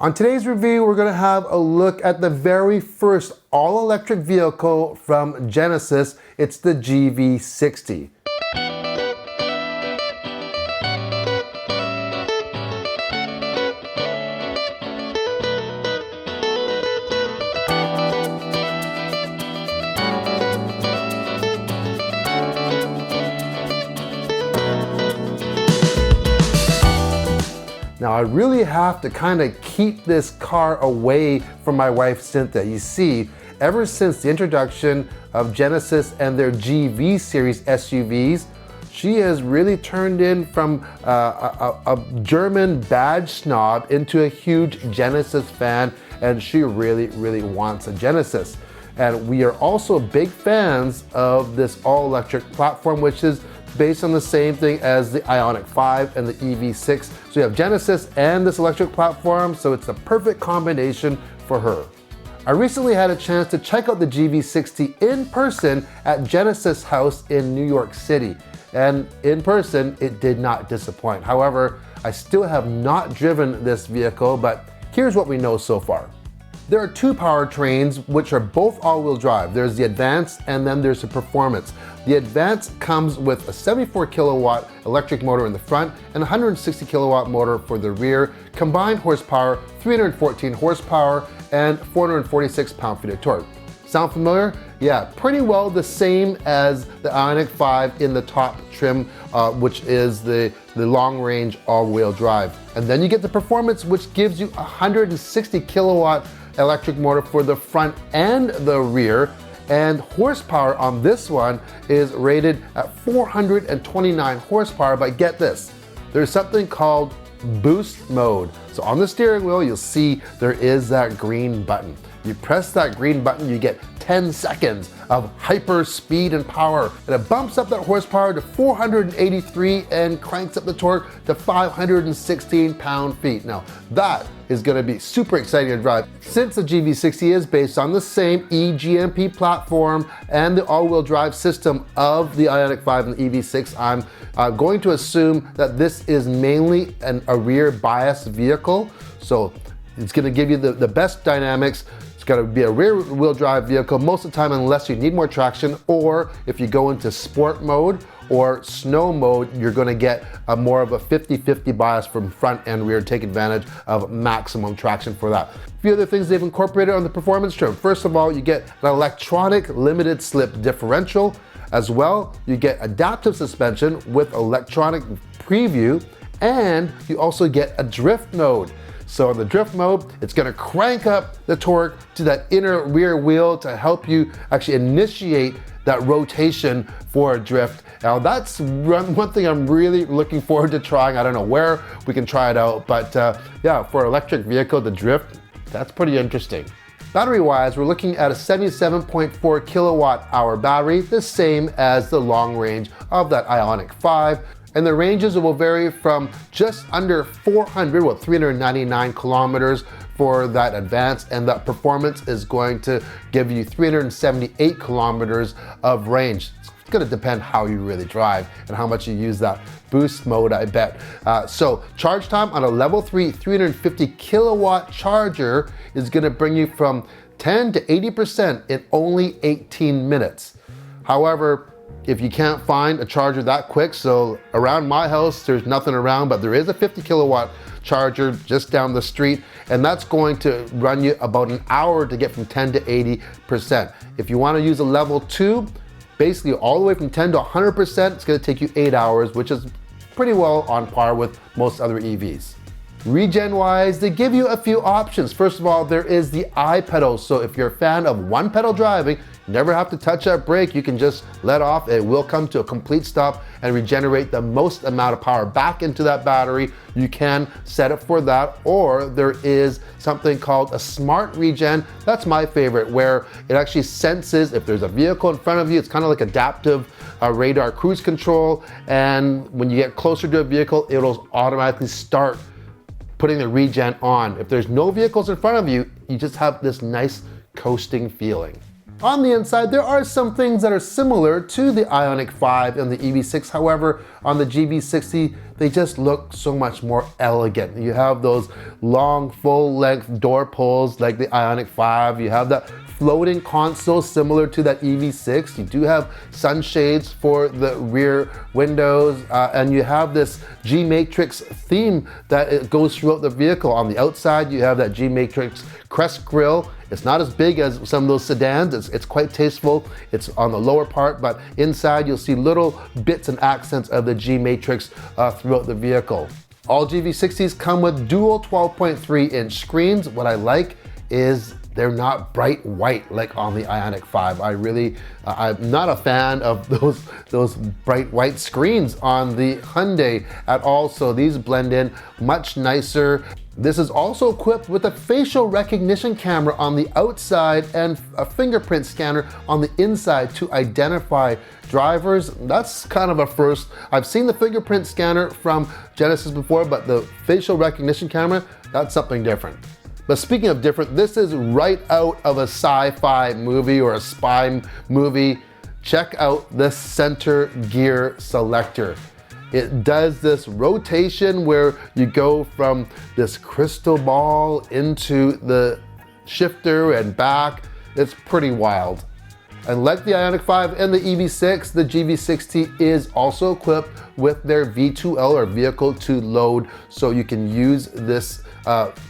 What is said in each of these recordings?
On today's review, we're going to have a look at the very first all-electric vehicle from Genesis. It's the GV60. Now I really have to kind of keep this car away from my wife Cynthia. You see, ever since the introduction of Genesis and their GV series SUVs, she has really turned in from a German badge snob into a huge Genesis fan, and she really wants a Genesis. And we are also big fans of this all-electric platform, which is based on the same thing as the Ioniq 5 and the EV6. So you have Genesis and this electric platform, so it's the perfect combination for her. I recently had a chance to check out the GV60 in person at Genesis House in New York City. And in person, it did not disappoint. However, I still have not driven this vehicle, but here's what we know so far. There are two powertrains which are both all-wheel drive. There's the Advance and then there's the Performance. The Advance comes with a 74 kilowatt electric motor in the front and 160 kilowatt motor for the rear. Combined horsepower, 314 horsepower and 446 pound-feet of torque. Sound familiar? Yeah, pretty well the same as the Ioniq 5 in the top trim, which is the long-range all-wheel drive. And then you get the Performance, which gives you 160 kilowatt electric motor for the front and the rear, and horsepower on this one is rated at 429 horsepower, but get this, there's something called boost mode. So on the steering wheel, you'll see there is that green button. You press that green button, you get 10 seconds of hyper speed and power, and it bumps up that horsepower to 483 and cranks up the torque to 516 pound-feet. Now that is going to be super exciting to drive. Since the GV60 is based on the same eGMP platform and the all-wheel drive system of the Ioniq 5 and the EV6, I'm going to assume that this is mainly a rear bias vehicle. So it's going to give you the best dynamics. It's got to be a rear-wheel drive vehicle most of the time unless you need more traction, or if you go into sport mode or snow mode, you're going to get more of a 50-50 bias from front and rear to take advantage of maximum traction for that. A few other things they've incorporated on the Performance trim. First of all, you get an electronic limited slip differential. As well, you get adaptive suspension with electronic preview, and you also get a drift mode. So in the drift mode, it's going to crank up the torque to that inner rear wheel to help you actually initiate that rotation for a drift. Now that's one thing I'm really looking forward to trying. I don't know where we can try it out, but yeah, for an electric vehicle, the drift, that's pretty interesting. Battery-wise, we're looking at a 77.4 kilowatt hour battery, the same as the long range of that Ioniq 5. And the ranges will vary from just under 400, well, 399 kilometers for that Advance, and that Performance is going to give you 378 kilometers of range. It's gonna depend how you really drive and how much you use that boost mode, I bet. So charge time on a level 3 350 kilowatt charger is gonna bring you from 10 to 80% in only 18 minutes. However, if you can't find a charger that quick, so around my house, there's nothing around, but there is a 50 kilowatt charger just down the street, and that's going to run you about an hour to get from 10 to 80%. If you want to use a level 2, basically all the way from 10 to 100%, it's going to take you 8 hours, which is pretty well on par with most other EVs. Regen-wise, they give you a few options. First of all, there is the I-pedal. So if you're a fan of one pedal driving, you never have to touch that brake. You can just let off. It will come to a complete stop and regenerate the most amount of power back into that battery. You can set it for that, or there is something called a smart regen. That's my favorite, where it actually senses if there's a vehicle in front of you. It's kind of like adaptive radar cruise control. And when you get closer to a vehicle, it'll automatically start putting the regen on. If there's no vehicles in front of you, you just have this nice coasting feeling. On the inside, there are some things that are similar to the Ioniq 5 and the EV6. However, on the GV60, they just look so much more elegant. You have those long, full-length door pulls like the Ioniq 5. You have that floating console similar to that EV6. You do have sunshades for the rear windows, and you have this G-Matrix theme that it goes throughout the vehicle. On the outside, you have that G-Matrix crest grille. It's not as big as some of those sedans. It's quite tasteful. It's on the lower part, but inside you'll see little bits and accents of the G-Matrix throughout the vehicle. All GV60s come with dual 12.3-inch screens. What I like is they're not bright white like on the Ioniq 5. I'm not a fan of those bright white screens on the Hyundai at all, so these blend in much nicer. This is also equipped with a facial recognition camera on the outside and a fingerprint scanner on the inside to identify drivers. That's kind of a first. I've seen the fingerprint scanner from Genesis before, but the facial recognition camera, that's something different. But speaking of different, this is right out of a sci-fi movie or a spy movie. Check out the center gear selector. It does this rotation where you go from this crystal ball into the shifter and back. It's pretty wild. And like the Ioniq 5 and the EV6, the GV60 is also equipped with their V2L or vehicle to load, so you can use this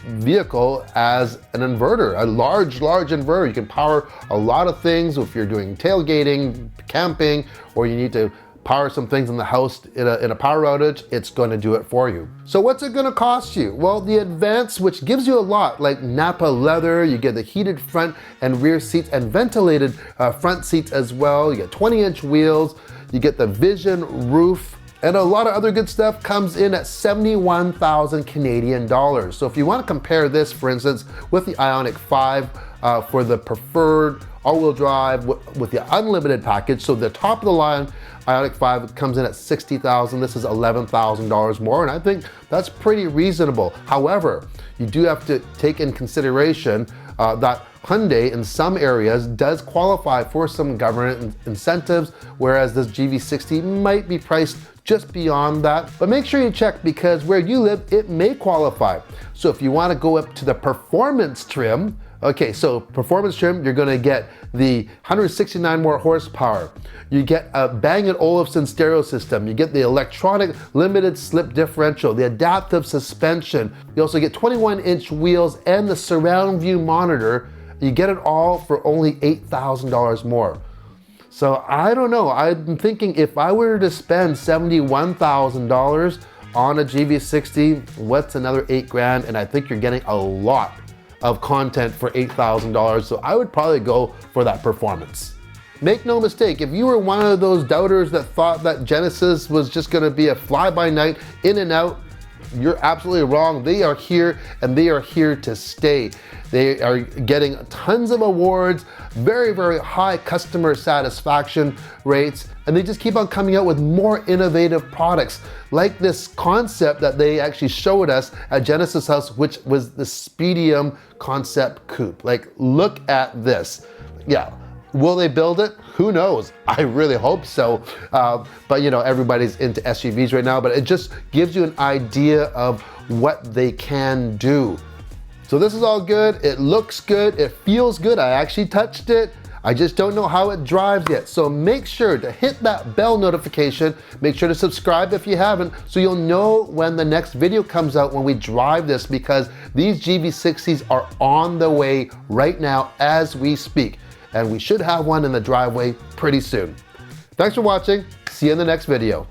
vehicle as an inverter, a large inverter. You can power a lot of things if you're doing tailgating, camping, or you need to power some things in the house in a power outage. It's going to do it for you. So what's it going to cost you? Well, the Advance, which gives you a lot, like Napa leather, you get the heated front and rear seats and ventilated front seats as well. You get 20-inch wheels, you get the Vision roof, and a lot of other good stuff comes in at 71,000 Canadian dollars. So if you want to compare this, for instance, with the Ioniq 5 for the preferred all-wheel drive with the unlimited package, so the top of the line Ioniq 5 comes in at 60,000. This is $11,000 more, and I think that's pretty reasonable. However, you do have to take in consideration that Hyundai in some areas does qualify for some government incentives, whereas this GV60 might be priced just beyond that. But make sure you check, because where you live, it may qualify. So if you want to go up to the performance trim, okay, so performance trim, you're gonna get the 169 more horsepower. You get a Bang & Olufsen stereo system. You get the electronic limited slip differential, the adaptive suspension. You also get 21-inch wheels and the surround view monitor. You get it all for only $8,000 more. So I don't know, I'm thinking if I were to spend $71,000 on a GV60, what's another $8,000? And I think you're getting a lot of content for $8,000, so I would probably go for that performance. Make no mistake, if you were one of those doubters that thought that Genesis was just gonna be a fly-by-night, in and out, you're absolutely wrong. They are here, and they are here to stay. They are getting tons of awards, very, very high customer satisfaction rates, and they just keep on coming out with more innovative products, like this concept that they actually showed us at Genesis House, which was the Speedium Concept Coupe. Like, look at this. Yeah. Will they build it? Who knows? I really hope so. But you know, everybody's into SUVs right now, but it just gives you an idea of what they can do. So this is all good. It looks good. It feels good. I actually touched it. I just don't know how it drives yet. So make sure to hit that bell notification. Make sure to subscribe if you haven't, so you'll know when the next video comes out when we drive this, because these GV60s are on the way right now as we speak. And we should have one in the driveway pretty soon. Thanks for watching. See you in the next video.